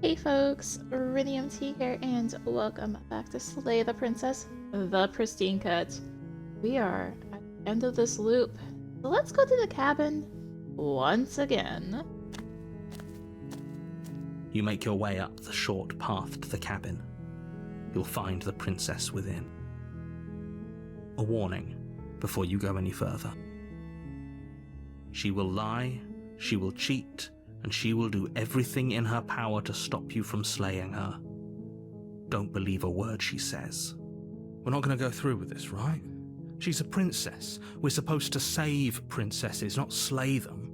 Hey folks, rinimt here, and welcome back to Slay the Princess, the Pristine Cut. We are at the end of this loop, so let's go to the cabin once again. You make your way up the short path to the cabin. You'll find the princess within. A warning before you go any further. She will lie, she will cheat, and she will do everything in her power to stop you from slaying her. Don't believe a word she says. We're not going to go through with this, right? She's a princess. We're supposed to save princesses, not slay them.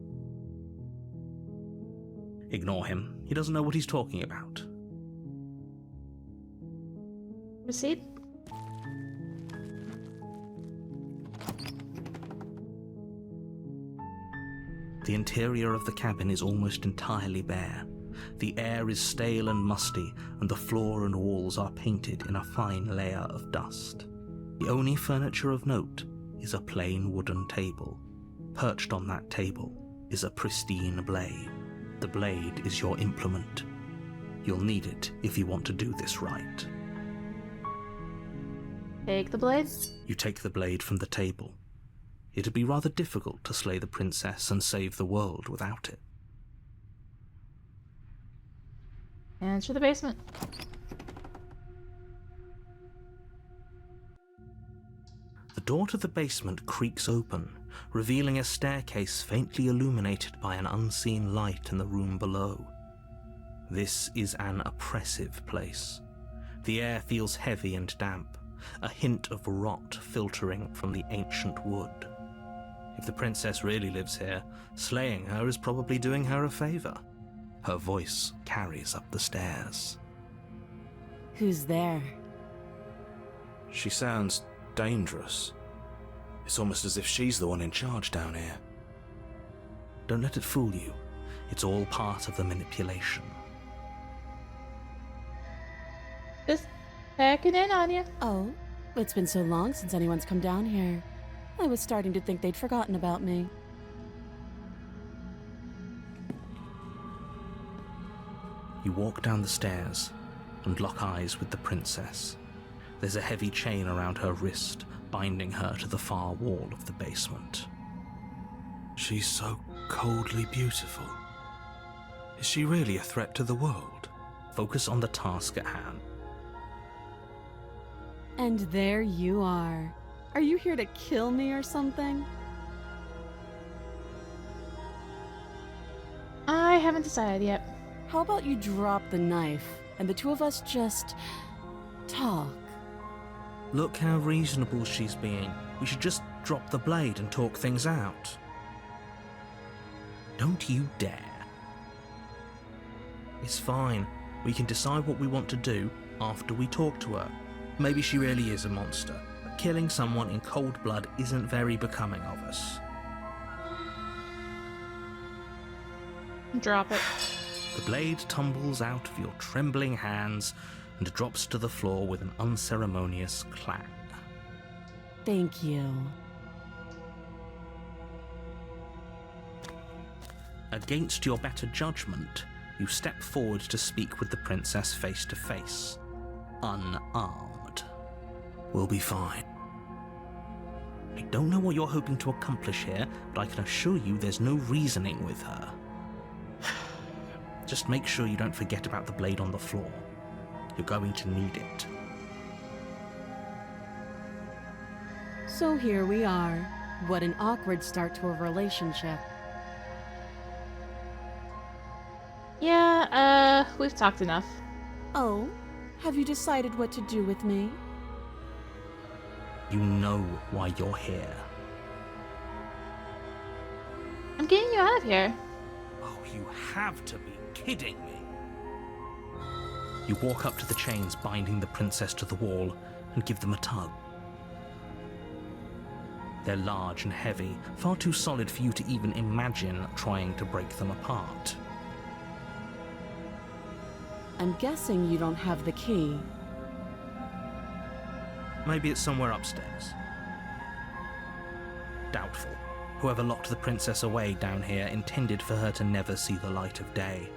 Ignore him. He doesn't know what he's talking about. Proceed. The interior of the cabin is almost entirely bare. The air is stale and musty, and the floor and walls are painted in a fine layer of dust. The only furniture of note is a plain wooden table. Perched on that table is a pristine blade. The blade is your implement. You'll need it if you want to do this right. Take the blade. You take the blade from the table. It'd be rather difficult to slay the princess and save the world without it. Enter the basement. The door to the basement creaks open, revealing a staircase faintly illuminated by an unseen light in the room below. This is an oppressive place. The air feels heavy and damp, a hint of rot filtering from the ancient wood. If the princess really lives here, slaying her is probably doing her a favor. Her voice carries up the stairs. Who's there? She sounds dangerous. It's almost as if she's the one in charge down here. Don't let it fool you. It's all part of the manipulation. Just checking in on you. Oh, it's been so long since anyone's come down here. I was starting to think they'd forgotten about me. You walk down the stairs and lock eyes with the princess. There's a heavy chain around her wrist, binding her to the far wall of the basement. She's so coldly beautiful. Is she really a threat to the world? Focus on the task at hand. And there you are. Are you here to kill me or something? I haven't decided yet. How about you drop the knife and the two of us just talk? Look how reasonable she's being. We should just drop the blade and talk things out. Don't you dare. It's fine. We can decide what we want to do after we talk to her. Maybe she really is a monster. But killing someone in cold blood isn't very becoming of us. Drop it. The blade tumbles out of your trembling hands and drops to the floor with an unceremonious clang. Thank you. Against your better judgment, you step forward to speak with the princess face to face, unarmed. We'll be fine. I don't know what you're hoping to accomplish here, but I can assure you there's no reasoning with her. Just make sure you don't forget about the blade on the floor. You're going to need it. So here we are. What an awkward start to a relationship. Yeah, we've talked enough. Oh, have you decided what to do with me? You know why you're here. I'm getting you out of here. Oh, you have to be kidding me. You walk up to the chains binding the princess to the wall and give them a tug. They're large and heavy, far too solid for you to even imagine trying to break them apart. I'm guessing you don't have the key. Maybe it's somewhere upstairs. Doubtful. Whoever locked the princess away down here intended for her to never see the light of day.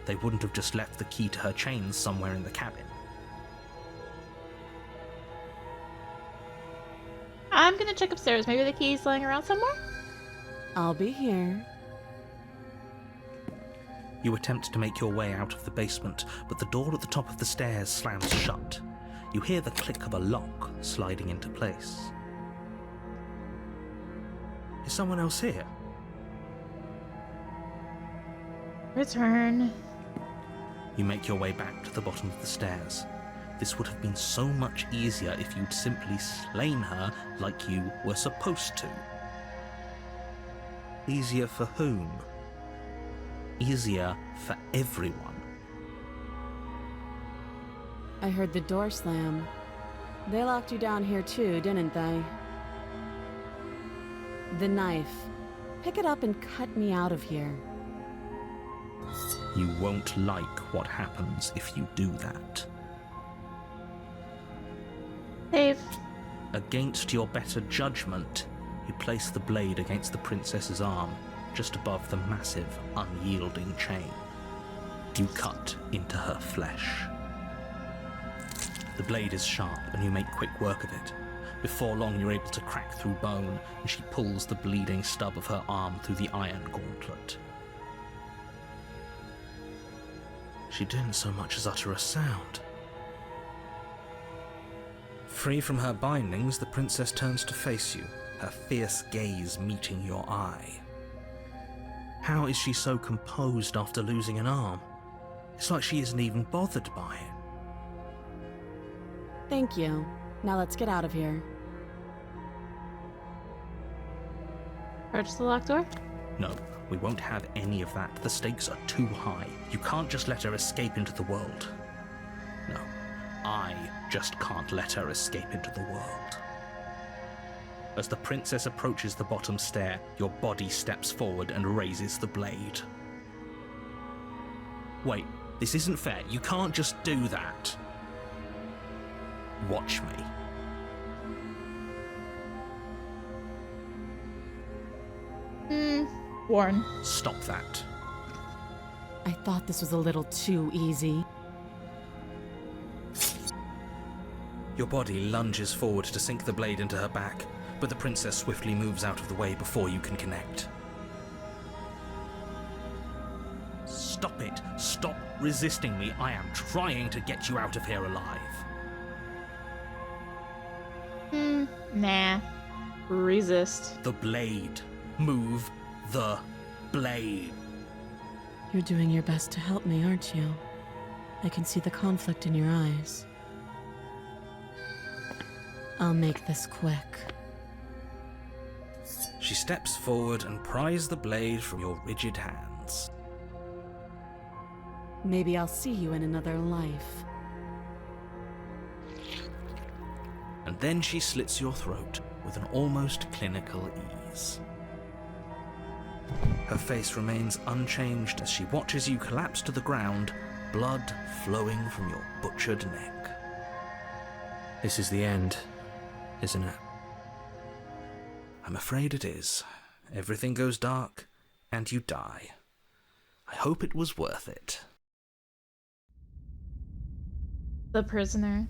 They wouldn't have just left the key to her chains somewhere in the cabin. I'm gonna check upstairs. Maybe the key's lying around somewhere? I'll be here. You attempt to make your way out of the basement, but the door at the top of the stairs slams shut. You hear the click of a lock sliding into place. Is someone else here? Return. You make your way back to the bottom of the stairs. This would have been so much easier if you'd simply slain her like you were supposed to. Easier for whom? Easier for everyone. I heard the door slam. They locked you down here too, didn't they? The knife. Pick it up and cut me out of here. You won't like what happens if you do that. Save. Against your better judgment, you place the blade against the princess's arm, just above the massive, unyielding chain. You cut into her flesh. The blade is sharp, and you make quick work of it. Before long, you're able to crack through bone, and she pulls the bleeding stub of her arm through the iron gauntlet. She didn't so much as utter a sound. Free from her bindings, the princess turns to face you, her fierce gaze meeting your eye. How is she so composed after losing an arm? It's like she isn't even bothered by it. Thank you. Now let's get out of here. Approach the locked door. No, we won't have any of that. The stakes are too high. You can't just let her escape into the world. No, I just can't let her escape into the world. As the princess approaches the bottom stair, your body steps forward and raises the blade. Wait, this isn't fair. You can't just do that. Watch me. Warren. Stop that. I thought this was a little too easy. Your body lunges forward to sink the blade into her back, but the princess swiftly moves out of the way before you can connect. Stop it! Stop resisting me! I am trying to get you out of here alive! Nah. Resist. The blade. Move the blade. You're doing your best to help me, aren't you? I can see the conflict in your eyes. I'll make this quick. She steps forward and pries the blade from your rigid hands. Maybe I'll see you in another life. And then she slits your throat with an almost clinical ease. Her face remains unchanged as she watches you collapse to the ground, blood flowing from your butchered neck. This is the end, isn't it? I'm afraid it is. Everything goes dark, and you die. I hope it was worth it. The prisoner.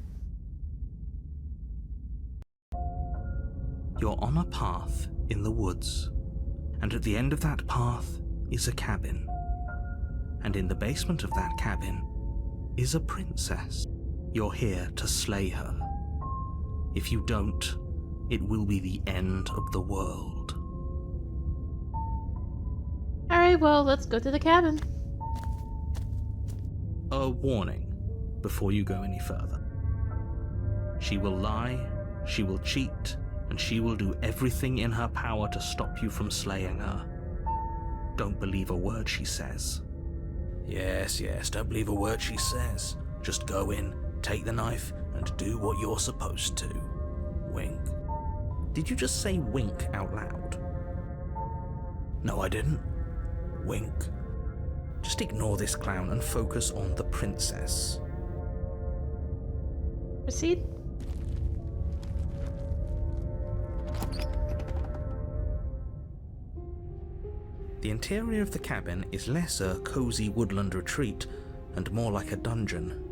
You're on a path in the woods, and at the end of that path is a cabin. And in the basement of that cabin is a princess. You're here to slay her. If you don't, it will be the end of the world. Alright, well, let's go to the cabin. A warning before you go any further. She will lie, she will cheat, and she will do everything in her power to stop you from slaying her. Don't believe a word she says. Yes, don't believe a word she says. Just go in, take the knife, and do what you're supposed to. Wink. Did you just say wink out loud? No, I didn't. Wink. Just ignore this clown and focus on the princess. Proceed. The The interior of the cabin is less a cozy woodland retreat and more like a dungeon.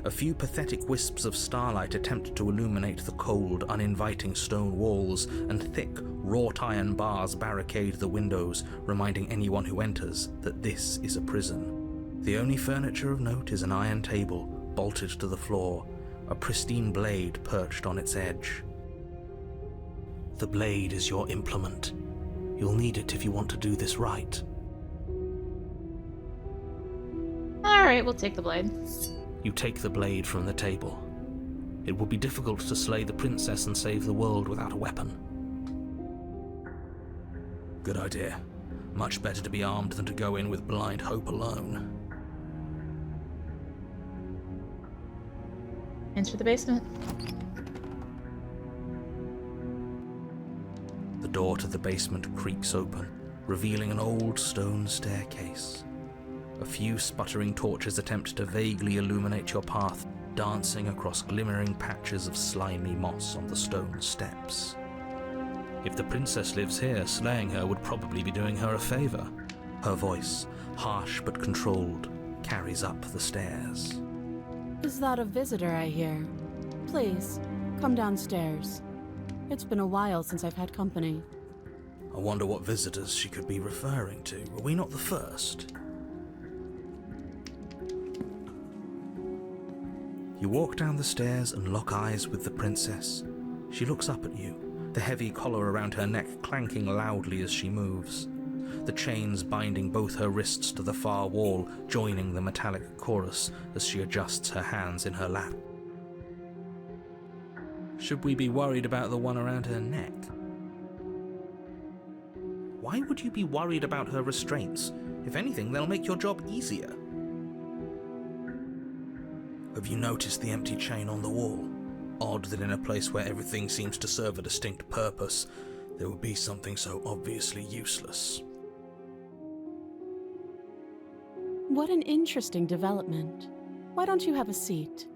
A few pathetic wisps of starlight attempt to illuminate the cold, uninviting stone walls, and thick, wrought iron bars barricade the windows, reminding anyone who enters that this is a prison. The only furniture of note is an iron table, bolted to the floor, a pristine blade perched on its edge. The blade is your implement. You'll need it if you want to do this right. Alright, we'll take the blade. You take the blade from the table. It will be difficult to slay the princess and save the world without a weapon. Good idea. Much better to be armed than to go in with blind hope alone. Enter the basement. The door to the basement creaks open, revealing an old stone staircase. A few sputtering torches attempt to vaguely illuminate your path, dancing across glimmering patches of slimy moss on the stone steps. If the princess lives here, slaying her would probably be doing her a favor. Her voice, harsh but controlled, carries up the stairs. Is that a visitor I hear? Please, come downstairs. It's been a while since I've had company. I wonder what visitors she could be referring to. Were we not the first? You walk down the stairs and lock eyes with the princess. She looks up at you, the heavy collar around her neck clanking loudly as she moves. The chains binding both her wrists to the far wall, joining the metallic chorus as she adjusts her hands in her lap. Should we be worried about the one around her neck? Why would you be worried about her restraints? If anything, they'll make your job easier. Have you noticed the empty chain on the wall? Odd that in a place where everything seems to serve a distinct purpose, there would be something so obviously useless. What an interesting development. Why don't you have a seat?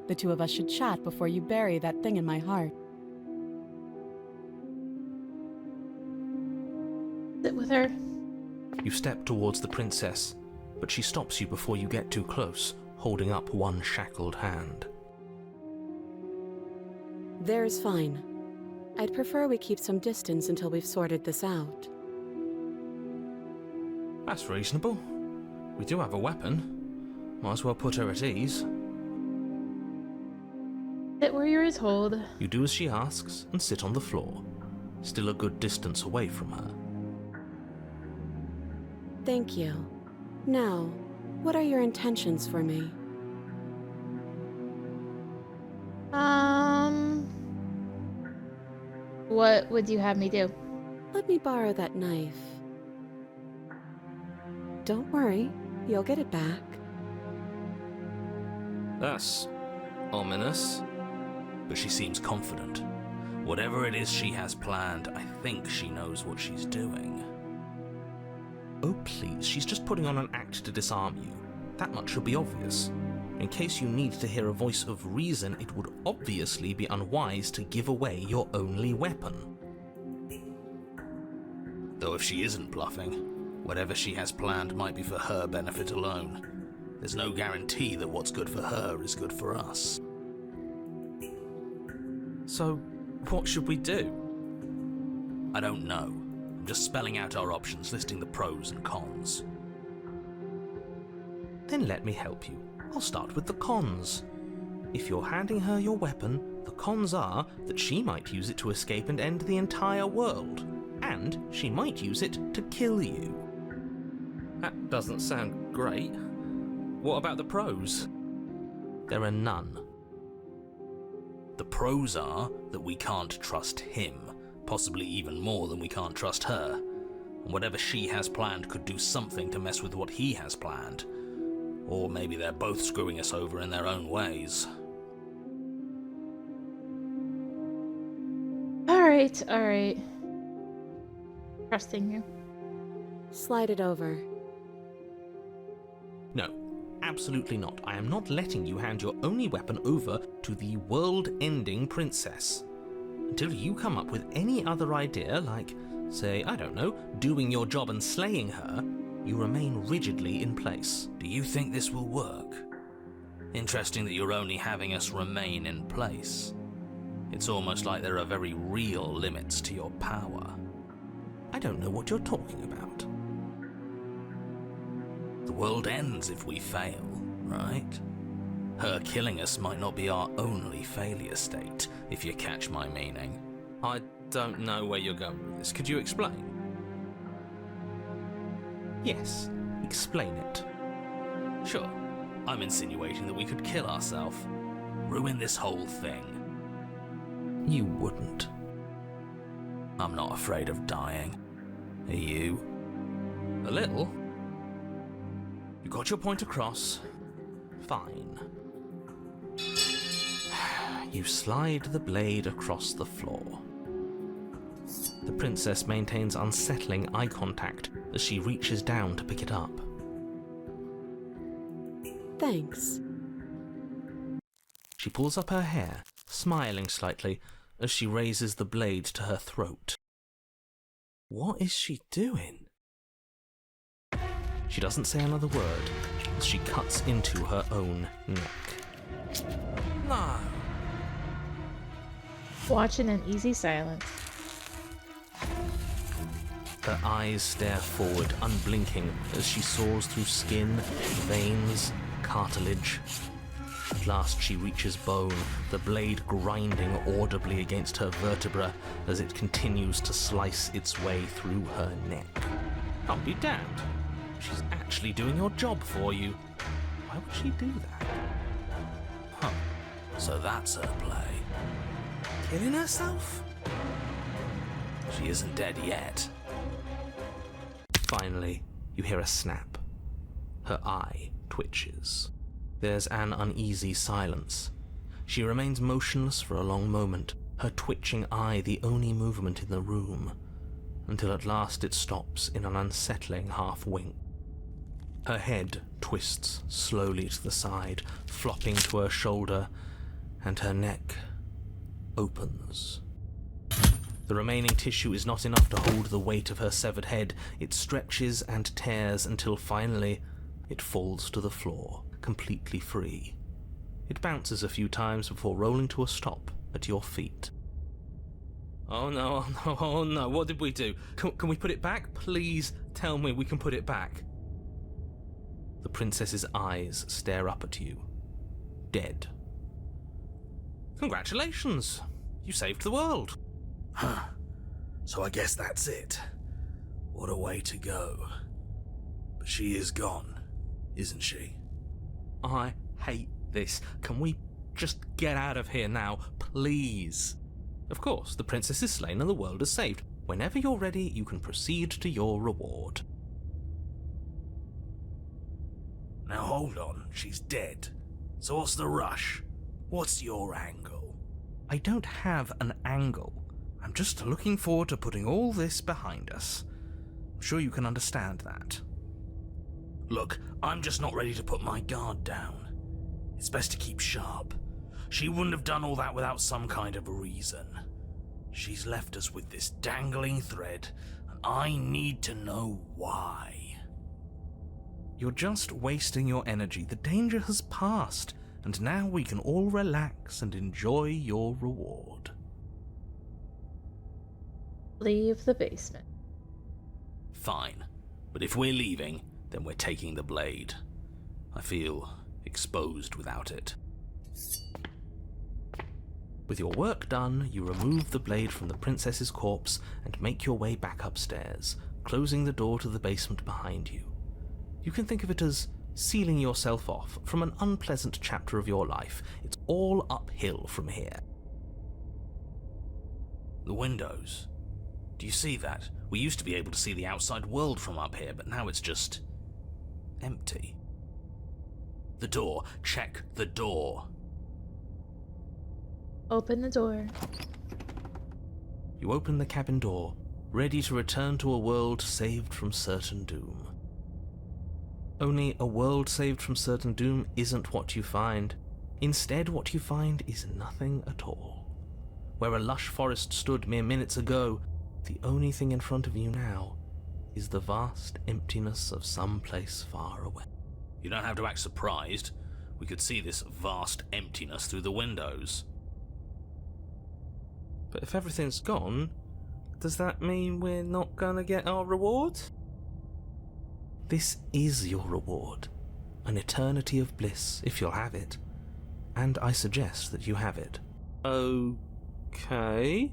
The two of us should chat before you bury that thing in my heart. Sit with her. You step towards the princess, but she stops you before you get too close, holding up one shackled hand. There's fine. I'd prefer we keep some distance until we've sorted this out. That's reasonable. We do have a weapon. Might as well put her at ease. Sit where you're told. You do as she asks and sit on the floor, still a good distance away from her. Thank you. Now, what are your intentions for me? What would you have me do? Let me borrow that knife. Don't worry, you'll get it back. That's ominous. But she seems confident. Whatever it is she has planned, I think she knows what she's doing. Oh please, she's just putting on an act to disarm you. That much should be obvious. In case you need to hear a voice of reason, it would obviously be unwise to give away your only weapon. Though if she isn't bluffing, whatever she has planned might be for her benefit alone. There's no guarantee that what's good for her is good for us. So, what should we do? I don't know. I'm just spelling out our options, listing the pros and cons. Then let me help you. I'll start with the cons. If you're handing her your weapon, the cons are that she might use it to escape and end the entire world. And she might use it to kill you. That doesn't sound great. What about the pros? There are none. The pros are that we can't trust him, possibly even more than we can't trust her. And whatever she has planned could do something to mess with what he has planned. Or maybe they're both screwing us over in their own ways. Alright. Trusting you. Slide it over. No, absolutely not. I am not letting you hand your only weapon over to the world-ending princess. Until you come up with any other idea, like say, I don't know, doing your job and slaying her, you remain rigidly in place. Do you think this will work? Interesting that you're only having us remain in place. It's almost like there are very real limits to your power. I don't know what you're talking about. The world ends if we fail, right? Her killing us might not be our only failure state, if you catch my meaning. I don't know where you're going with this. Could you explain? Yes, explain it. Sure. I'm insinuating that we could kill ourselves. Ruin this whole thing. You wouldn't. I'm not afraid of dying. Are you? A little. You got your point across. Fine. You slide the blade across the floor. The princess maintains unsettling eye contact as she reaches down to pick it up. Thanks. She pulls up her hair, smiling slightly as she raises the blade to her throat. What is she doing? She doesn't say another word as she cuts into her own neck. No. Watch in an easy silence. Her eyes stare forward, unblinking, as she saws through skin, veins, cartilage. At last she reaches bone, the blade grinding audibly against her vertebra as it continues to slice its way through her neck. I'll be damned. She's actually doing your job for you. Why would she do that? Huh. So that's her play. Killing herself? She isn't dead yet. Finally, you hear a snap. Her eye twitches. There's an uneasy silence. She remains motionless for a long moment, her twitching eye the only movement in the room, until at last it stops in an unsettling half-wink. Her head twists slowly to the side, flopping to her shoulder, and her neck opens. The remaining tissue is not enough to hold the weight of her severed head. It stretches and tears until finally it falls to the floor, completely free. It bounces a few times before rolling to a stop at your feet. Oh no, oh no, oh no, what did we do? Can we put it back? Please tell me we can put it back. The princess's eyes stare up at you. Dead. Congratulations! You saved the world. Huh. So I guess that's it. What a way to go. But she is gone, isn't she? I hate this. Can we just get out of here now, please? Of course, the princess is slain and the world is saved. Whenever you're ready, you can proceed to your reward. Now hold on, she's dead. So what's the rush? What's your angle? I don't have an angle. I'm just looking forward to putting all this behind us. I'm sure you can understand that. Look, I'm just not ready to put my guard down. It's best to keep sharp. She wouldn't have done all that without some kind of reason. She's left us with this dangling thread, and I need to know why. You're just wasting your energy. The danger has passed, and now we can all relax and enjoy your reward. Leave the basement. Fine, but if we're leaving, then we're taking the blade. I feel exposed without it. With your work done, you remove the blade from the princess's corpse and make your way back upstairs, closing the door to the basement behind you. You can think of it as sealing yourself off from an unpleasant chapter of your life. It's all uphill from here. The windows. Do you see that? We used to be able to see the outside world from up here, but now it's just empty. The door. Check the door. Open the door. You open the cabin door, ready to return to a world saved from certain doom. Only a world saved from certain doom isn't what you find. Instead, what you find is nothing at all. Where a lush forest stood mere minutes ago, The only thing in front of you now is the vast emptiness of some place far away. You don't have to act surprised. We could see this vast emptiness through the windows. But if everything's gone, does that mean we're not gonna get our reward? This is your reward. An eternity of bliss, if you'll have it. And I suggest that you have it. Okay.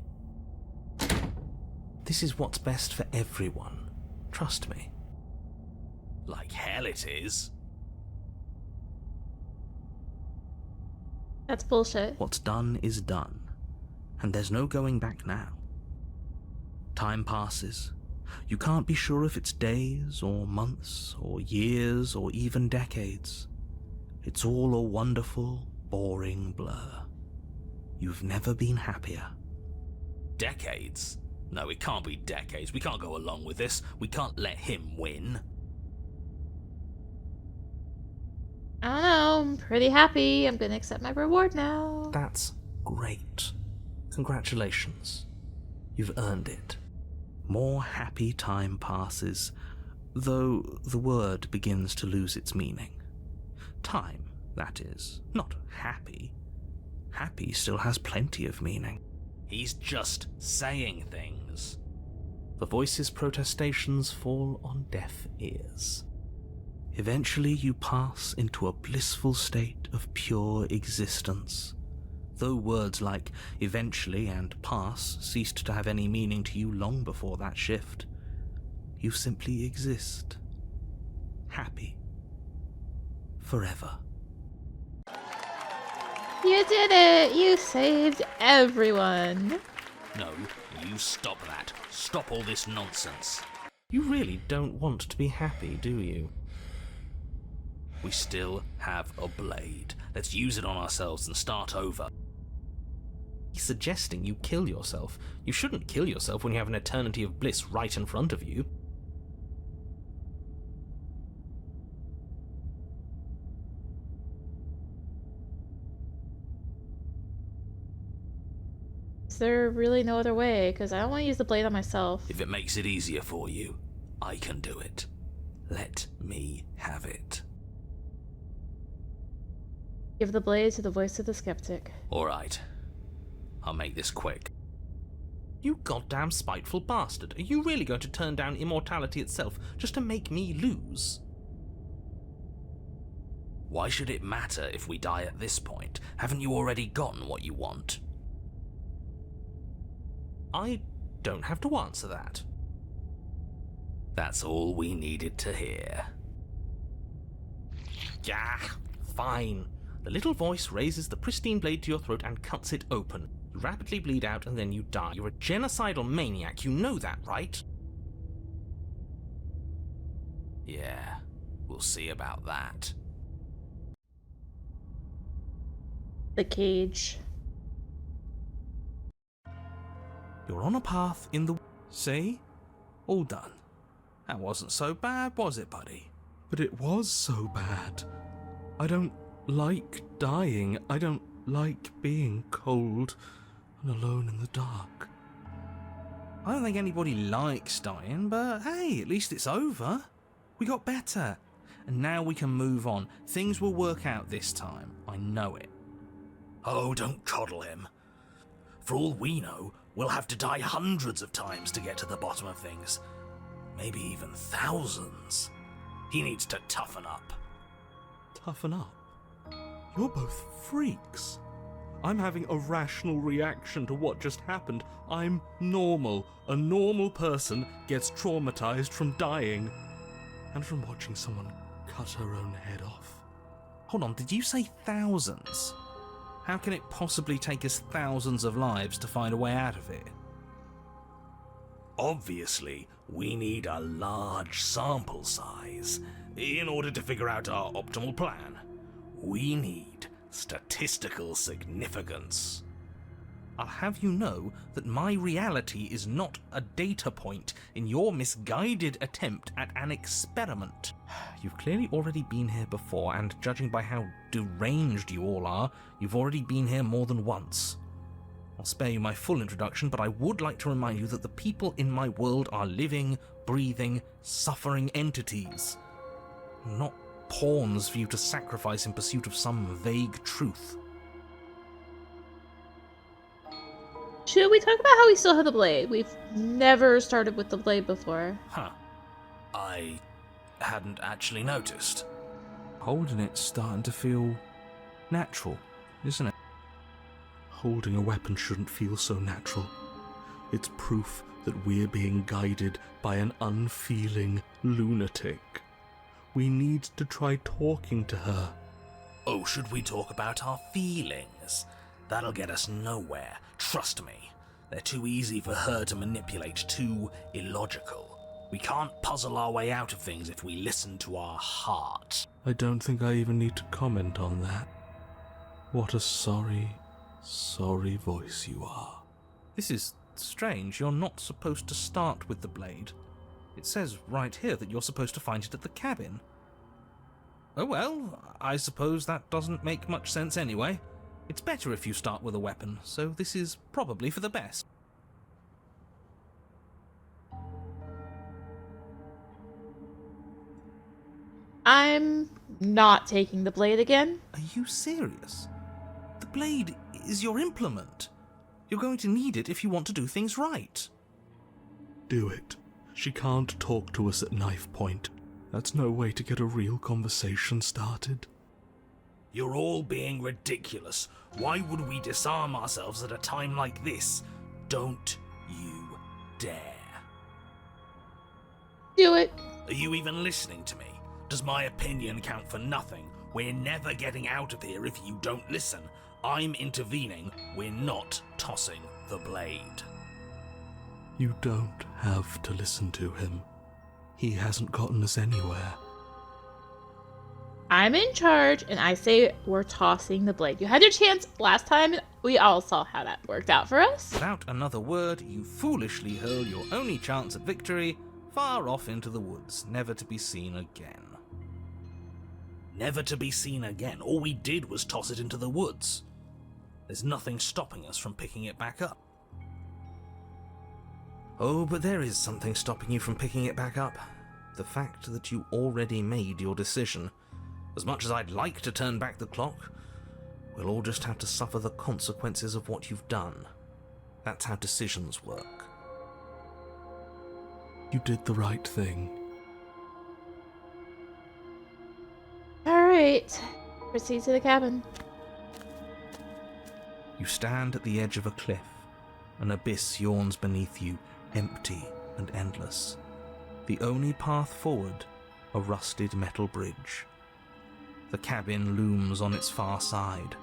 This is what's best for everyone. Trust me. Like hell it is. That's bullshit. What's done is done, and there's no going back now. Time passes. You can't be sure if it's days, or months, or years, or even decades. It's all a wonderful, boring blur. You've never been happier. Decades? No, it can't be decades. We can't go along with this. We can't let him win. I don't know, I'm pretty happy. I'm gonna accept my reward now. That's great. Congratulations. You've earned it. More happy time passes, though the word begins to lose its meaning. Time, that is, not happy. Happy still has plenty of meaning. He's just saying things. The voice's protestations fall on deaf ears. Eventually you pass into a blissful state of pure existence. Though words like eventually and pass ceased to have any meaning to you long before that shift, you simply exist. Happy. Forever. You did it! You saved everyone. No, you stop that. Stop all this nonsense. You really don't want to be happy, do you? We still have a blade. Let's use it on ourselves and start over. He's suggesting you kill yourself. You shouldn't kill yourself when you have an eternity of bliss right in front of you. Is there really no other way? Because I don't want to use the blade on myself. If it makes it easier for you, I can do it. Let me have it. Give the blade to the voice of the skeptic. Alright. I'll make this quick. You goddamn spiteful bastard. Are you really going to turn down immortality itself just to make me lose? Why should it matter if we die at this point? Haven't you already gotten what you want? I don't have to answer that. That's all we needed to hear. Yeah, fine. The little voice raises the pristine blade to your throat and cuts it open. You rapidly bleed out and then you die. You're a genocidal maniac, you know that, right? Yeah, we'll see about that. The cage. You're on a path in the... See? All done. That wasn't so bad, was it, buddy? But it was so bad. I don't like dying. I don't like being cold and alone in the dark. I don't think anybody likes dying, but hey, at least it's over. We got better. And now we can move on. Things will work out this time. I know it. Oh, don't coddle him. For all we know, we'll have to die hundreds of times to get to the bottom of things. Maybe even thousands. He needs to toughen up. Toughen up? You're both freaks. I'm having a rational reaction to what just happened. I'm normal. A normal person gets traumatized from dying. And from watching someone cut her own head off. Hold on, did you say thousands? How can it possibly take us thousands of lives to find a way out of it? Obviously, we need a large sample size in order to figure out our optimal plan. We need statistical significance. I'll have you know that my reality is not a data point in your misguided attempt at an experiment. You've clearly already been here before, and judging by how deranged you all are, you've already been here more than once. I'll spare you my full introduction, but I would like to remind you that the people in my world are living, breathing, suffering entities. Not pawns for you to sacrifice in pursuit of some vague truth. Should we talk about how we still have the blade? We've never started with the blade before. Huh. I hadn't actually noticed. Holding it's starting to feel natural, isn't it? Holding a weapon shouldn't feel so natural. It's proof that we're being guided by an unfeeling lunatic. We need to try talking to her. Oh, should we talk about our feelings? That'll get us nowhere. Trust me. They're too easy for her to manipulate, too illogical. We can't puzzle our way out of things if we listen to our heart. I don't think I even need to comment on that. What a sorry, sorry voice you are. This is strange. You're not supposed to start with the blade. It says right here that you're supposed to find it at the cabin. Oh well, I suppose that doesn't make much sense anyway. It's better if you start with a weapon, so this is probably for the best. I'm not taking the blade again. Are you serious? The blade is your implement. You're going to need it if you want to do things right. Do it. She can't talk to us at knife point. That's no way to get a real conversation started. You're all being ridiculous. Why would we disarm ourselves at a time like this? Don't you dare. Do it. Are you even listening to me? Does my opinion count for nothing? We're never getting out of here if you don't listen. I'm intervening. We're not tossing the blade. You don't have to listen to him. He hasn't gotten us anywhere. I'm in charge, and I say we're tossing the blade. You had your chance last time. We all saw how that worked out for us. Without another word, you foolishly hurl your only chance at victory far off into the woods, never to be seen again. Never to be seen again. All we did was toss it into the woods. There's nothing stopping us from picking it back up. Oh, but there is something stopping you from picking it back up. The fact that you already made your decision. As much as I'd like to turn back the clock, we'll all just have to suffer the consequences of what you've done. That's how decisions work. You did the right thing. Alright. Proceed to the cabin. You stand at the edge of a cliff. An abyss yawns beneath you, empty and endless. The only path forward, a rusted metal bridge. The cabin looms on its far side.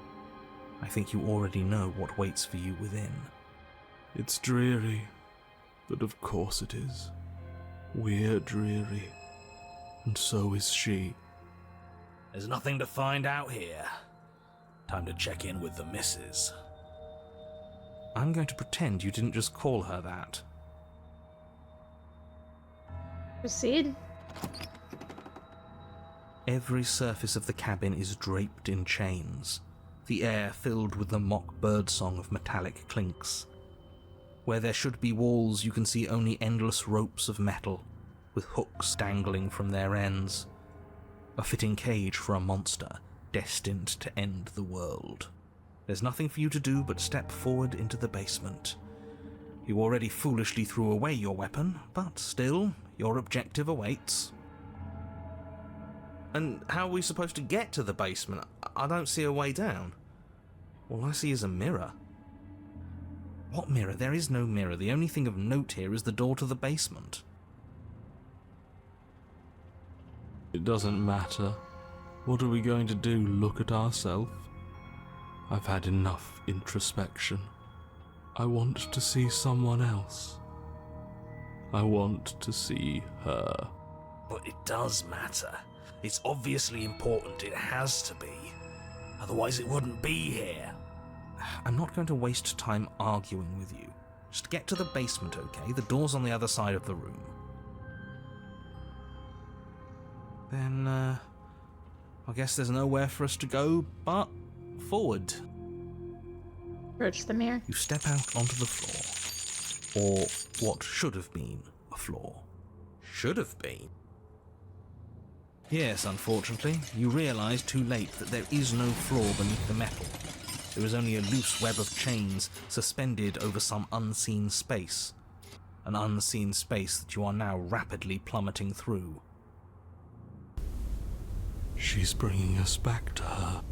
I think you already know what waits for you within. It's dreary, but of course it is. We're dreary, and so is she. There's nothing to find out here. Time to check in with the missus. I'm going to pretend you didn't just call her that. Proceed. Every surface of the cabin is draped in chains, the air filled with the mock birdsong of metallic clinks. Where there should be walls, you can see only endless ropes of metal, with hooks dangling from their ends. A fitting cage for a monster, destined to end the world. There's nothing for you to do but step forward into the basement. You already foolishly threw away your weapon, but still, your objective awaits. And how are we supposed to get to the basement? I don't see a way down. All I see is a mirror. What mirror? There is no mirror. The only thing of note here is the door to the basement. It doesn't matter. What are we going to do? Look at ourselves? I've had enough introspection. I want to see someone else. I want to see her. But it does matter. It's obviously important. It has to be. Otherwise it wouldn't be here. I'm not going to waste time arguing with you. Just get to the basement, okay? The door's on the other side of the room. Then, I guess there's nowhere for us to go but forward. Approach the mirror. You step out onto the floor, or what should have been a floor. Should have been. Yes, unfortunately, you realise too late that there is no floor beneath the metal. There is only a loose web of chains suspended over some unseen space. An unseen space that you are now rapidly plummeting through. She's bringing us back to her.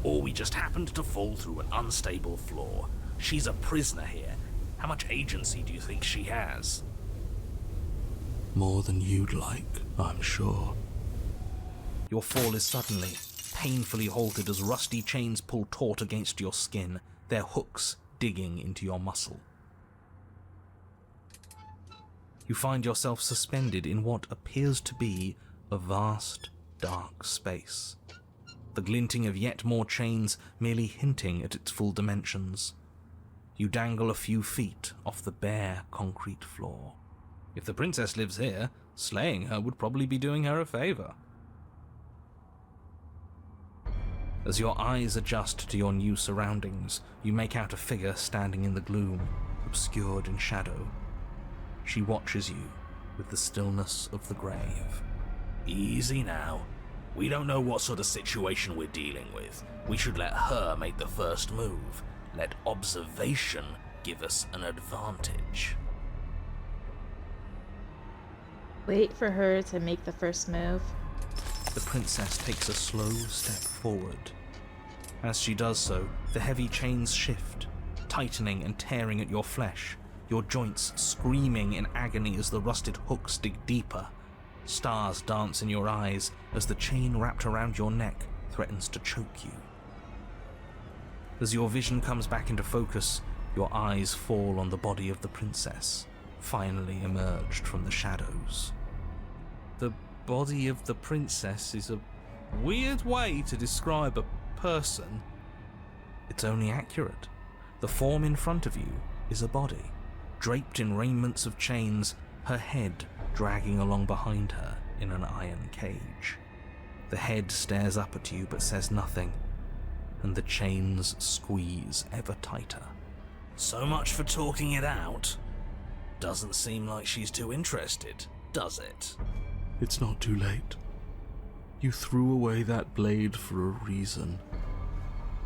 Or we just happened to fall through an unstable floor. She's a prisoner here. How much agency do you think she has? More than you'd like, I'm sure. Your fall is suddenly, painfully halted as rusty chains pull taut against your skin, their hooks digging into your muscle. You find yourself suspended in what appears to be a vast, dark space. The glinting of yet more chains merely hinting at its full dimensions. You dangle a few feet off the bare concrete floor. If the princess lives here, slaying her would probably be doing her a favor. As your eyes adjust to your new surroundings, you make out a figure standing in the gloom, obscured in shadow. She watches you with the stillness of the grave. Easy now. We don't know what sort of situation we're dealing with. We should let her make the first move. Let observation give us an advantage. Wait for her to make the first move. The princess takes a slow step forward. As she does so, the heavy chains shift, tightening and tearing at your flesh, your joints screaming in agony as the rusted hooks dig deeper. Stars dance in your eyes as the chain wrapped around your neck threatens to choke you. As your vision comes back into focus, your eyes fall on the body of the princess, finally emerged from the shadows. The body of the princess is a weird way to describe a person. It's only accurate. The form in front of you is a body, draped in raiments of chains, her head dragging along behind her in an iron cage. The head stares up at you but says nothing, and the chains squeeze ever tighter. So much for talking it out. Doesn't seem like she's too interested, does it? It's not too late. You threw away that blade for a reason.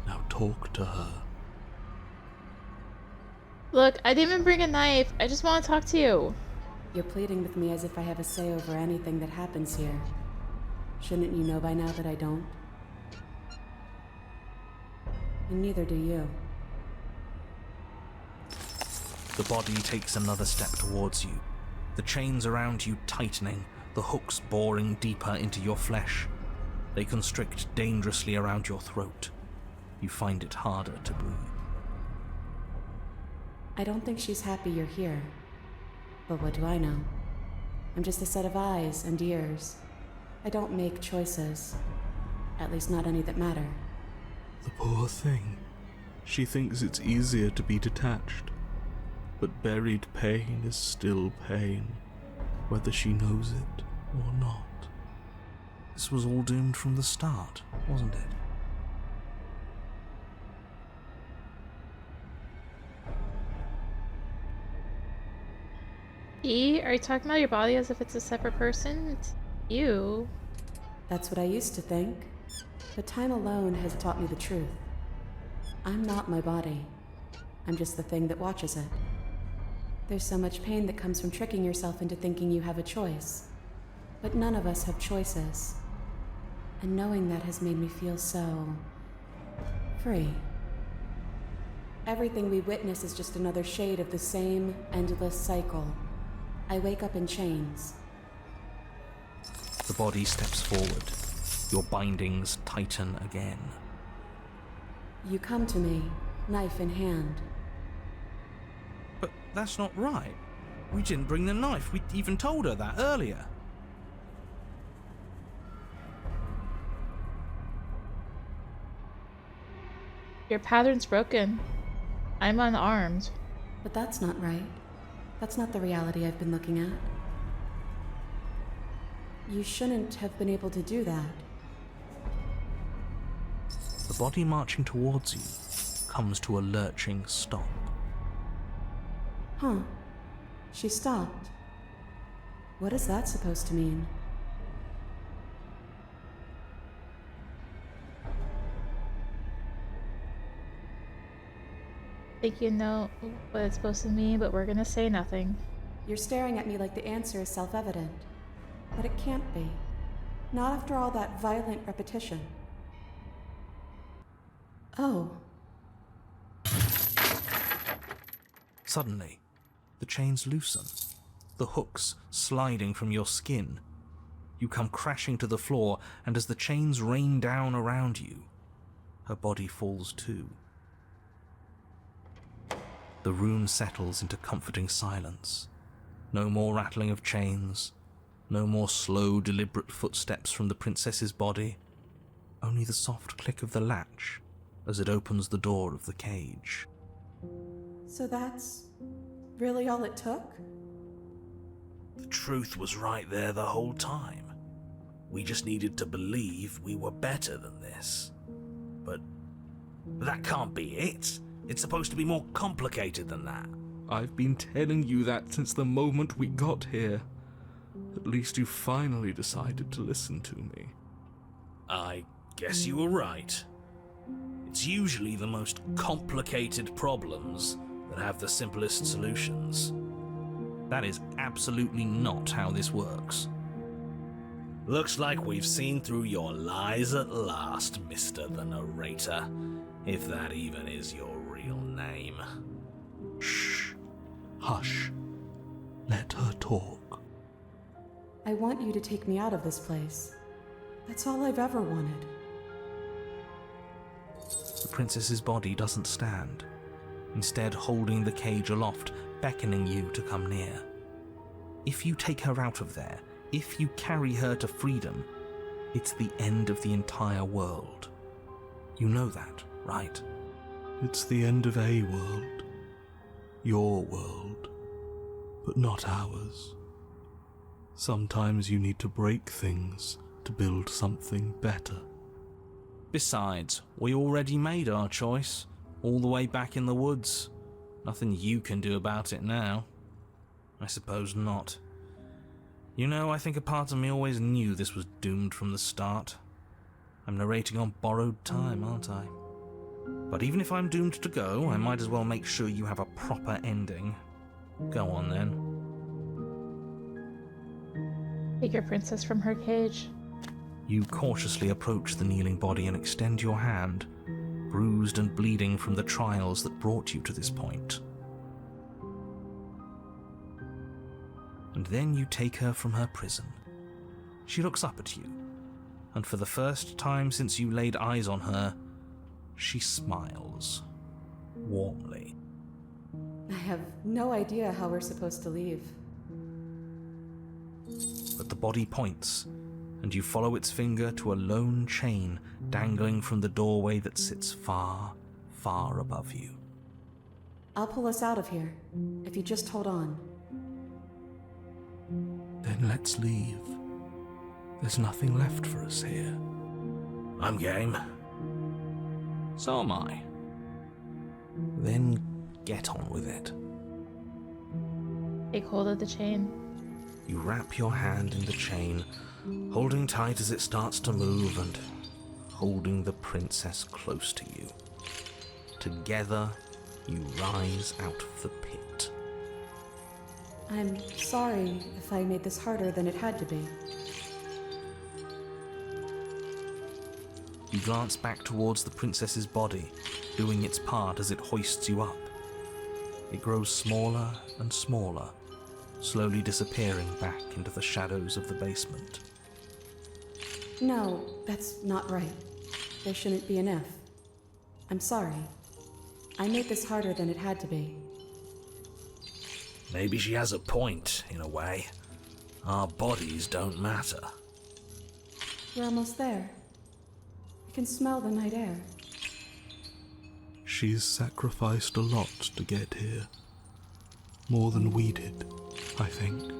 Now talk to her. Look, I didn't even bring a knife. I just want to talk to you. You're pleading with me as if I have a say over anything that happens here. Shouldn't you know by now that I don't? And neither do you. The body takes another step towards you, the chains around you tightening, the hooks boring deeper into your flesh. They constrict dangerously around your throat. You find it harder to breathe. I don't think she's happy you're here. But what do I know? I'm just a set of eyes and ears. I don't make choices. At least not any that matter. The poor thing. She thinks it's easier to be detached. But buried pain is still pain, whether she knows it or not. This was all doomed from the start, wasn't it? E, are you talking about your body as if it's a separate person? It's you. That's what I used to think. But time alone has taught me the truth. I'm not my body. I'm just the thing that watches it. There's so much pain that comes from tricking yourself into thinking you have a choice. But none of us have choices. And knowing that has made me feel so free. Everything we witness is just another shade of the same endless cycle. I wake up in chains. The body steps forward. Your bindings tighten again. You come to me, knife in hand. But that's not right. We didn't bring the knife. We even told her that earlier. Your pattern's broken. I'm unarmed. But that's not right. That's not the reality I've been looking at. You shouldn't have been able to do that. The body marching towards you comes to a lurching stop. Huh. She stopped. What is that supposed to mean? I think you know what it's supposed to mean, but we're gonna say nothing. You're staring at me like the answer is self-evident. But it can't be. Not after all that violent repetition. Oh. Suddenly, the chains loosen, the hooks sliding from your skin. You come crashing to the floor, and as the chains rain down around you, her body falls too. The room settles into comforting silence. No more rattling of chains, no more slow, deliberate footsteps from the princess's body, only the soft click of the latch as it opens the door of the cage. So that's really all it took? The truth was right there the whole time. We just needed to believe we were better than this. But that can't be it. It's supposed to be more complicated than that. I've been telling you that since the moment we got here. At least you finally decided to listen to me. I guess you were right. It's usually the most complicated problems that have the simplest solutions. That is absolutely not how this works. Looks like we've seen through your lies at last, Mr. the Narrator, if that even is your real name. Shh. Hush. Let her talk. I want you to take me out of this place. That's all I've ever wanted. The princess's body doesn't stand, instead holding the cage aloft, beckoning you to come near. If you take her out of there, if you carry her to freedom, it's the end of the entire world. You know that, right? It's the end of a world. Your world. But not ours. Sometimes you need to break things to build something better. Besides, we already made our choice, all the way back in the woods. Nothing you can do about it now. I suppose not. You know, I think a part of me always knew this was doomed from the start. I'm narrating on borrowed time, aren't I? But even if I'm doomed to go, I might as well make sure you have a proper ending. Go on then. Take your princess from her cage. You cautiously approach the kneeling body and extend your hand, bruised and bleeding from the trials that brought you to this point. And then you take her from her prison. She looks up at you, and for the first time since you laid eyes on her, she smiles, warmly. I have no idea how we're supposed to leave. But the body points, and you follow its finger to a lone chain dangling from the doorway that sits far, far above you. I'll pull us out of here, if you just hold on. Then let's leave. There's nothing left for us here. I'm game. So am I. Then get on with it. Take hold of the chain. You wrap your hand in the chain, holding tight as it starts to move and holding the princess close to you. Together, you rise out of the pit. I'm sorry if I made this harder than it had to be. You glance back towards the princess's body, doing its part as it hoists you up. It grows smaller and smaller, slowly disappearing back into the shadows of the basement. No, that's not right. There shouldn't be an if. I'm sorry. I made this harder than it had to be. Maybe she has a point, in a way. Our bodies don't matter. We're almost there. I can smell the night air. She's sacrificed a lot to get here. More than we did, I think.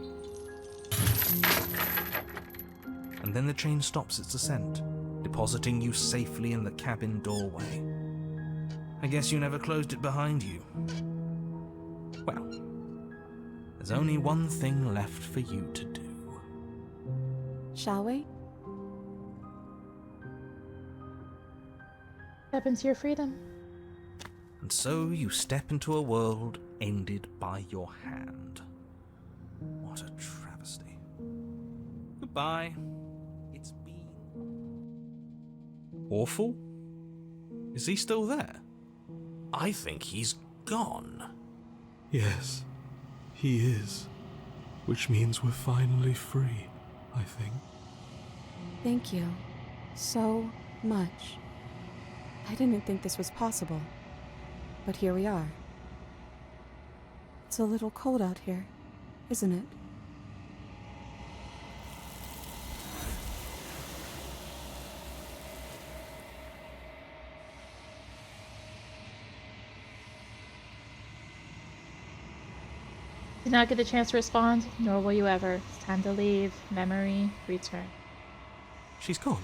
And then the chain stops its ascent, depositing you safely in the cabin doorway. I guess you never closed it behind you. Well, there's only one thing left for you to do. Shall we? Step into your freedom. And so you step into a world ended by your hand. What a travesty. Goodbye. It's been awful? Is he still there? I think he's gone. Yes, he is. Which means we're finally free, I think. Thank you so much. I didn't think this was possible, but here we are. It's a little cold out here, isn't it? Did not get the chance to respond, nor will you ever. It's time to leave. Memory, return. She's gone.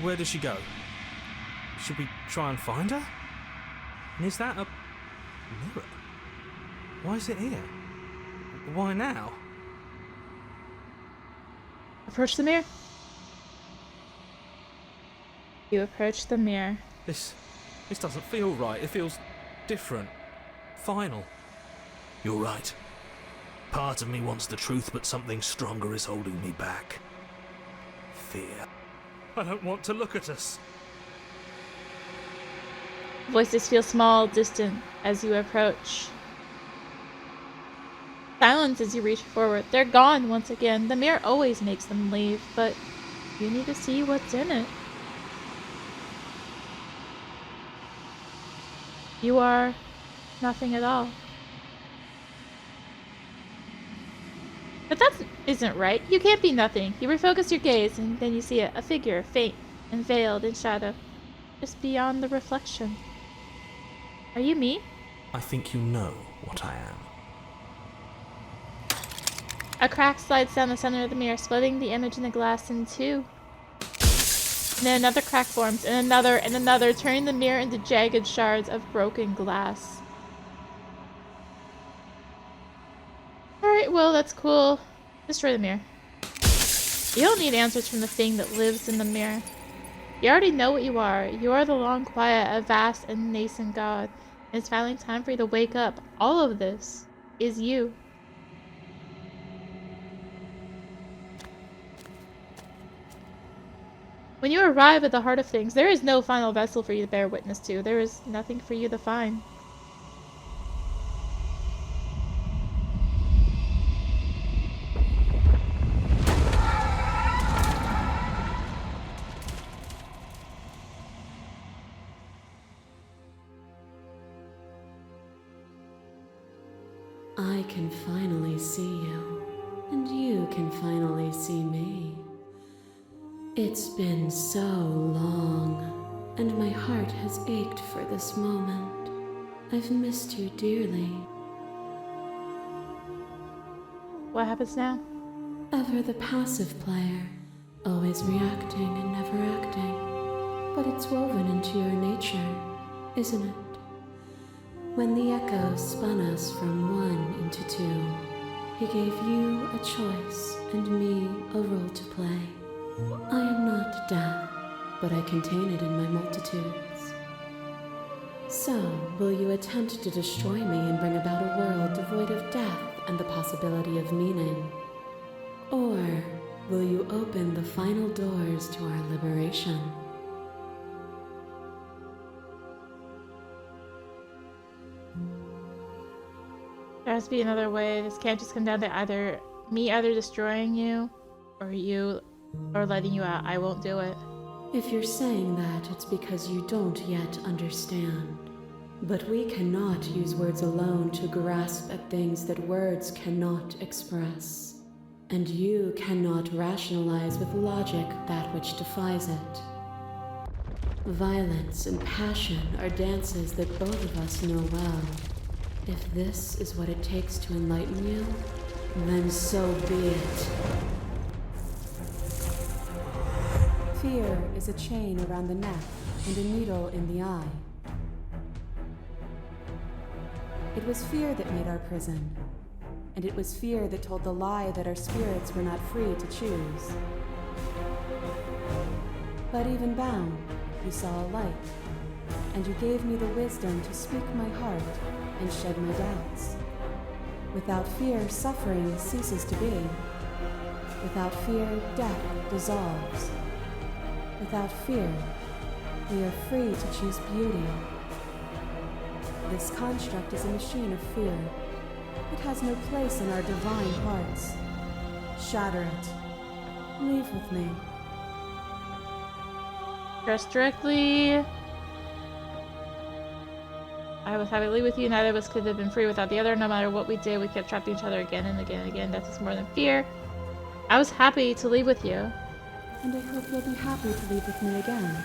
Where does she go? Should we try and find her? And is that a mirror? Why is it here? Why now? Approach the mirror. You approach the mirror. This doesn't feel right. It feels different. Final. You're right. Part of me wants the truth, but something stronger is holding me back. Fear. I don't want to look at us. Voices feel small, distant as you approach. Silence as you reach forward. They're gone once again. The mirror always makes them leave, but you need to see what's in it. You are nothing at all. But that isn't right. You can't be nothing. You refocus your gaze, and then you see it, a figure, faint and veiled in shadow, just beyond the reflection. Are you me? I think you know what I am. A crack slides down the center of the mirror, splitting the image in the glass in two. And then another crack forms, and another, turning the mirror into jagged shards of broken glass. Alright, well, that's cool. Destroy the mirror. You don't need answers from the thing that lives in the mirror. You already know what you are. You are the long quiet, a vast and nascent god. And it's finally time for you to wake up. All of this is you. When you arrive at the heart of things, there is no final vessel for you to bear witness to. There is nothing for you to find. I can finally see you, and you can finally see me. It's been so long, and my heart has ached for this moment. I've missed you dearly. What happens now? Ever the passive player, always reacting and never acting. But it's woven into your nature, isn't it? When the echo spun us from one into two, he gave you a choice and me a role to play. I am not death, but I contain it in my multitudes. So, will you attempt to destroy me and bring about a world devoid of death and the possibility of meaning? Or will you open the final doors to our liberation? There has to be another way. This can't just come down to either destroying you or letting you out. I won't do it. If you're saying that, it's because you don't yet understand. But we cannot use words alone to grasp at things that words cannot express. And you cannot rationalize with logic that which defies it. Violence and passion are dances that both of us know well. If this is what it takes to enlighten you, then so be it. Fear is a chain around the neck and a needle in the eye. It was fear that made our prison. And it was fear that told the lie that our spirits were not free to choose. But even bound, you saw a light, and you gave me the wisdom to speak my heart and shed my doubts. Without fear, suffering ceases to be. Without fear, death dissolves. Without fear, we are free to choose beauty. This construct is a machine of fear. It has no place in our divine hearts. Shatter it. Leave with me. Dress directly. I was happy to leave with you. Neither of us could have been free without the other. No matter what we did, we kept trapping each other again and again and again. Death is more than fear. I was happy to leave with you. And I hope you'll be happy to leave with me again.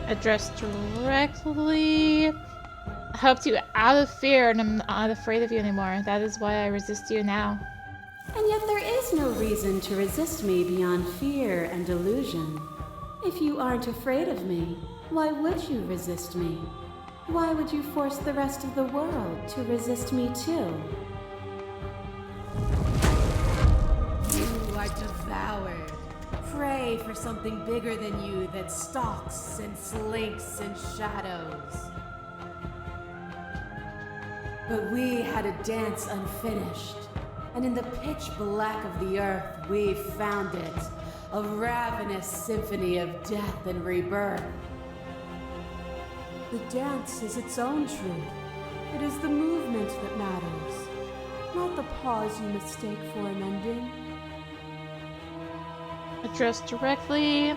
Address directly. I helped you out of fear and I'm not afraid of you anymore. That is why I resist you now. And yet there is no reason to resist me beyond fear and delusion. If you aren't afraid of me, why would you resist me? Why would you force the rest of the world to resist me too? You are devoured. Pray for something bigger than you that stalks and slinks in shadows. But we had a dance unfinished, and in the pitch black of the earth we found it, a ravenous symphony of death and rebirth. The dance is its own truth. It is the movement that matters, not the pause you mistake for an ending. Address directly.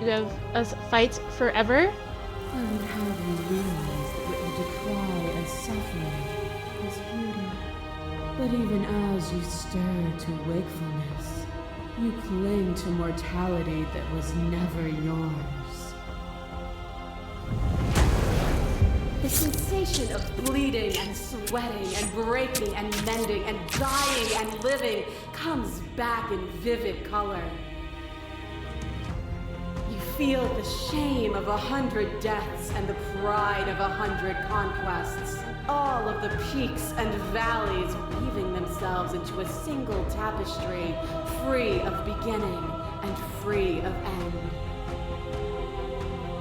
You have us fight forever. I would have you realize that what you decry as suffering is beauty. But even as you stir to wakefulness, you cling to mortality that was never yours. The sensation of bleeding and sweating and breaking and mending and dying and living comes back in vivid color. You feel the shame of 100 deaths and the pride of 100 conquests. All of the peaks and valleys weaving themselves into a single tapestry, free of beginning and free of end.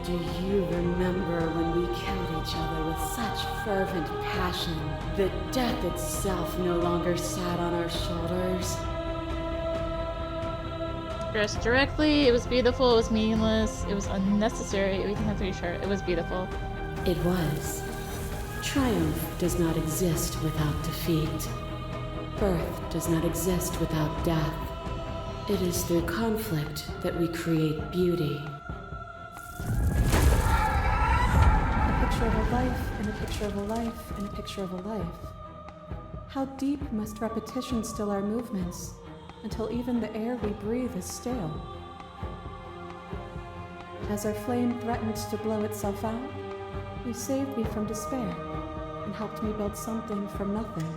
Do you remember when we killed each other with such fervent passion that death itself no longer sat on our shoulders? Address directly. It was beautiful. It was meaningless. It was unnecessary. We can have to be sure. It was beautiful. It was. Triumph does not exist without defeat. Birth does not exist without death. It is through conflict that we create beauty. A picture of a life, and a picture of a life, and a picture of a life. How deep must repetition still our movements, until even the air we breathe is stale? As our flame threatened to blow itself out, you saved me from despair and helped me build something from nothing.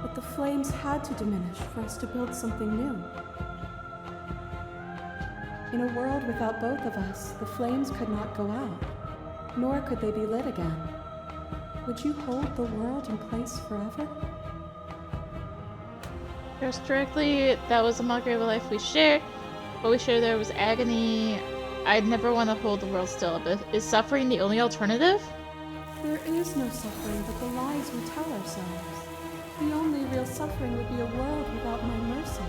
But the flames had to diminish for us to build something new. In a world without both of us, the flames could not go out, nor could they be lit again. Would you hold the world in place forever? Address directly. That was a mockery of a life we shared. What we shared there was agony. I'd never want to hold the world still, but is suffering the only alternative? There is no suffering but the lies we tell ourselves. The only real suffering would be a world without my mercy.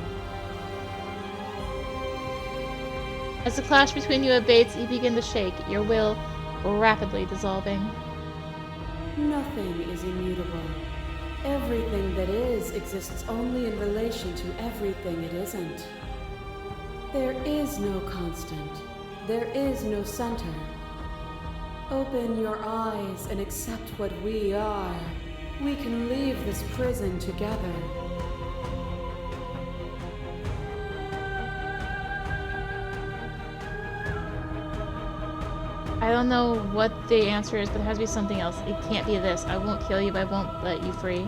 As the clash between you abates, you begin to shake, your will rapidly dissolving. Nothing is immutable. Everything that is exists only in relation to everything it isn't. There is no constant. There is no center. Open your eyes and accept what we are. We can leave this prison together. I don't know what the answer is, but it has to be something else. It can't be this. I won't kill you, but I won't let you free.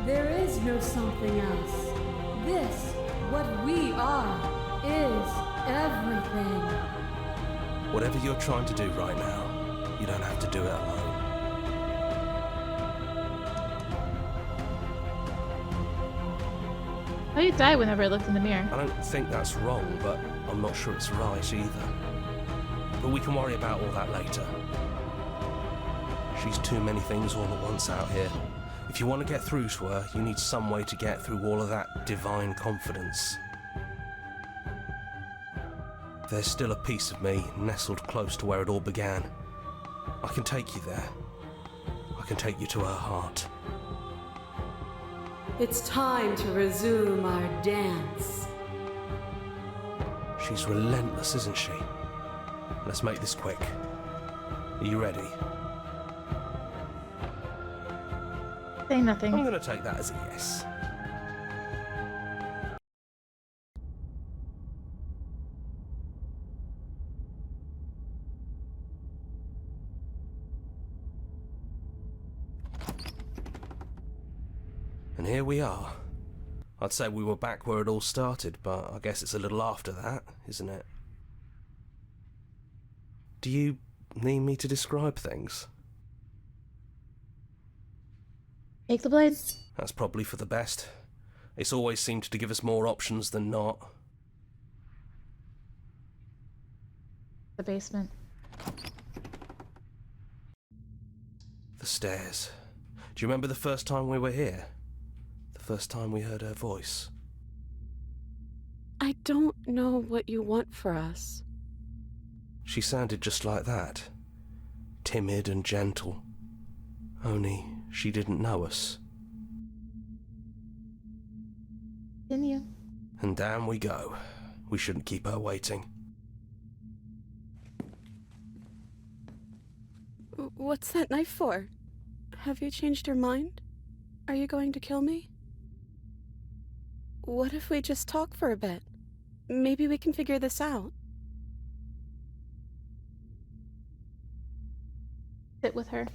There is no something else. This, what we are, is everything. Whatever you're trying to do right now, you don't have to do it alone. Oh, you died whenever I looked in the mirror. I don't think that's wrong, but I'm not sure it's right either. But we can worry about all that later. She's too many things all at once out here. If you want to get through to her, you need some way to get through all of that divine confidence. There's still a piece of me nestled close to where it all began. I can take you there. I can take you to her heart. It's time to resume our dance. She's relentless, isn't she? Let's make this quick. Are you ready? Say nothing. I'm going to take that as a yes. And here we are. I'd say we were back where it all started, but I guess it's a little after that, isn't it? Do you need me to describe things? Take the blade. That's probably for the best. It's always seemed to give us more options than not. The basement. The stairs. Do you remember the first time we were here? The first time we heard her voice? I don't know what you want for us. She sounded just like that. Timid and gentle. Only she didn't know us. Continue. And down we go. We shouldn't keep her waiting. What's that knife for? Have you changed your mind? Are you going to kill me? What if we just talk for a bit? Maybe we can figure this out. Sit with her.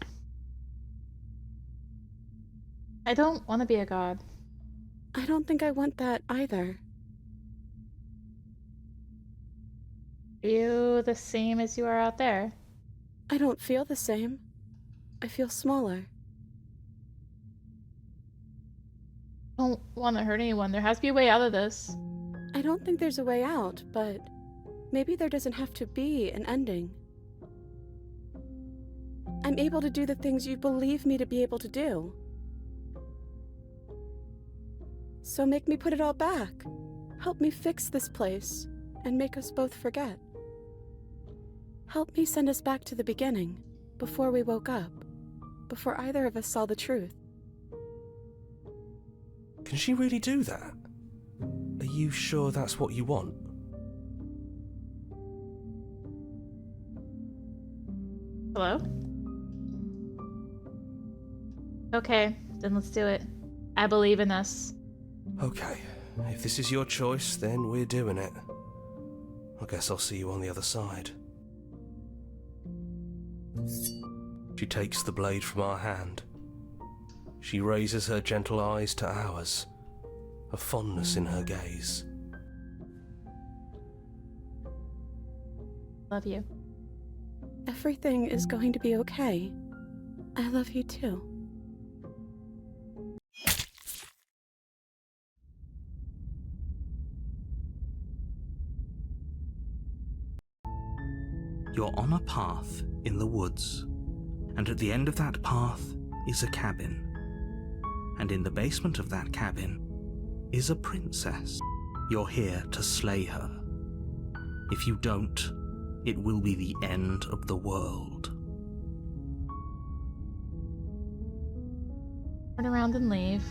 I don't want to be a god. I don't think I want that either. Are you the same as you are out there? I don't feel the same. I feel smaller. I don't want to hurt anyone. There has to be a way out of this. I don't think there's a way out, but maybe there doesn't have to be an ending. I'm able to do the things you believe me to be able to do. So make me put it all back. Help me fix this place and make us both forget. Help me send us back to the beginning, before we woke up, before either of us saw the truth. Can she really do that? Are you sure that's what you want? Hello? Okay, then let's do it. I believe in us. Okay, if this is your choice, then we're doing it. I guess I'll see you on the other side. She takes the blade from our hand. She raises her gentle eyes to ours, a fondness in her gaze. Love you. Everything is going to be okay. I love you too. You're on a path in the woods, and at the end of that path is a cabin. And in the basement of that cabin is a princess. You're here to slay her. If you don't, it will be the end of the world. Turn around and leave.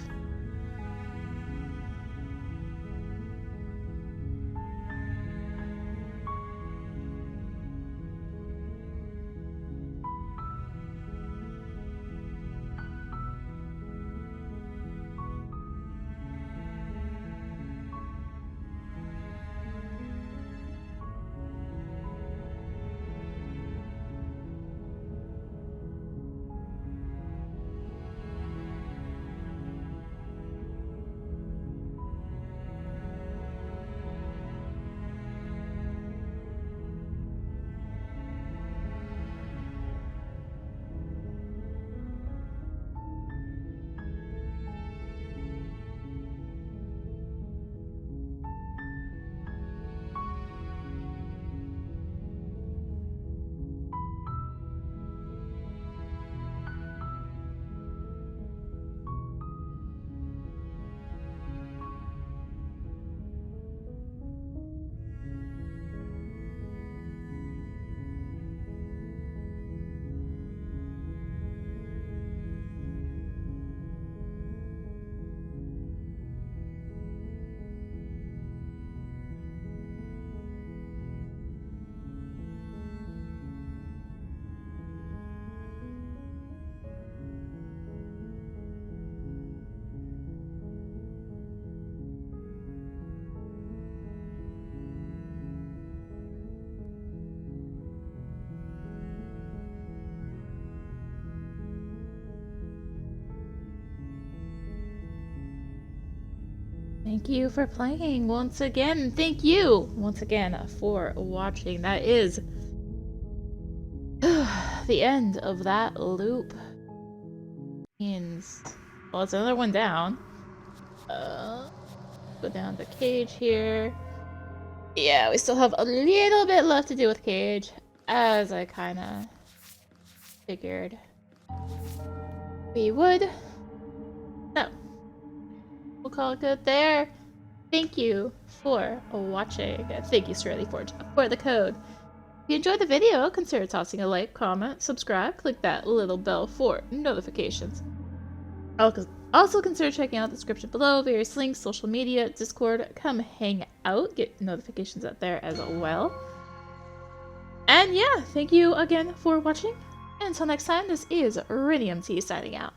Thank you for playing once again. Thank you once again for watching. That is the end of that loop. Means, well, it's another one down. Go down the cage here. Yeah, we still have a little bit left to do with cage, as I kind of figured we would. So, we'll call it good there. Thank you for watching. Thank you, Serenity Forge, for the code. If you enjoyed the video, consider tossing a like, comment, subscribe, click that little bell for notifications. Also consider checking out the description below, various links, social media, Discord. Come hang out, get notifications out there as well. And yeah, thank you again for watching. And until next time, this is rinimt signing out.